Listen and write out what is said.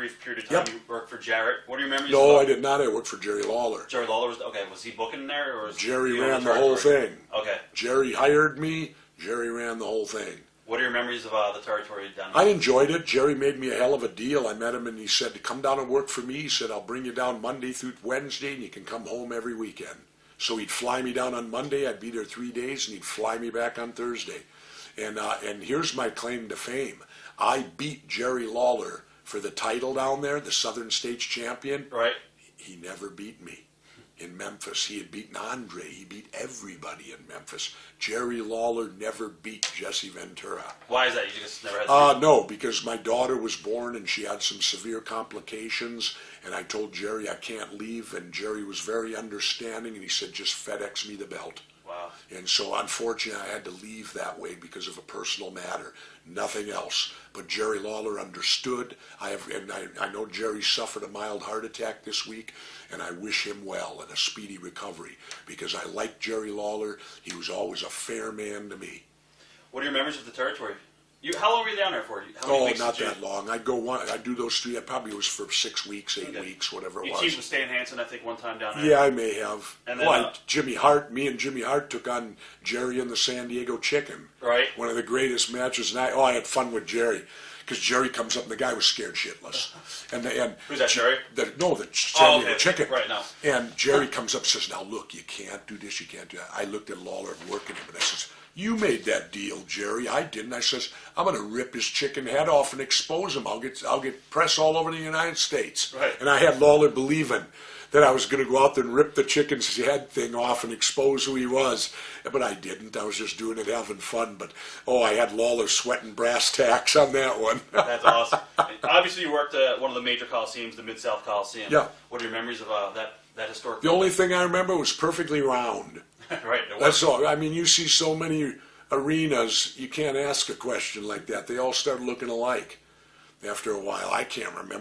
brief period of time you worked for Jarrett. What are your memories? No, I did not. I worked for Jerry Lawler. Jerry Lawler was okay. Was he booking there, or was Jerry ran the whole thing? Okay. Jerry hired me. Jerry ran the whole thing. What are your memories of the territory down there? I enjoyed it. Jerry made me a hell of a deal. I met him and he said, come down and work for me. He said, I'll bring you down Monday through Wednesday and you can come home every weekend. So he'd fly me down on Monday. I'd be there 3 days and he'd fly me back on Thursday. And here's my claim to fame. I beat Jerry Lawler for the title down there, the Southern States champion. Right. He never beat me. In Memphis, he had beaten Andre. He beat everybody in Memphis. Jerry Lawler never beat Jesse Ventura. Why is that? You just never had no, because my daughter was born and she had some severe complications. And I told Jerry I can't leave. And Jerry was very understanding. And he said, just FedEx me the belt. Wow. And so, unfortunately, I had to leave that way because of a personal matter. Nothing else. But Jerry Lawler understood. I know Jerry suffered a mild heart attack this week, and I wish him well and a speedy recovery because I like Jerry Lawler. He was always a fair man to me. What are your memories of the territory? How long were you down there for? Not that long. I'd do those 3. I probably was for 6 weeks, 8 weeks, whatever it was. You teamed with Stan Hansen, I think, one time down there. Yeah, I may have. And then, Jimmy Hart. Me and Jimmy Hart took on Jerry and the San Diego Chicken. Right. One of the greatest matches. And I had fun with Jerry because Jerry comes up and the guy was scared shitless. And who's that, Jerry? The San Diego Chicken. Right now. And Jerry comes up and says, "Now look, you can't do this. You can't do that." I looked at Lawler working him, and I says, "You made that deal, Jerry. I didn't." I says, "I'm going to rip his chicken head off and expose him. I'll get press all over the United States." Right. And I had Lawler believing that I was going to go out there and rip the chicken's head thing off and expose who he was. But I didn't. I was just doing it, having fun. But, I had Lawler sweating brass tacks on that one. That's awesome. Obviously, you worked at one of the major Coliseums, the Mid-South Coliseum. Yeah. What are your memories of that historic? The only thing I remember was perfectly round. Right. That's all. I mean, you see so many arenas, you can't ask a question like that. They all start looking alike after a while. I can't remember.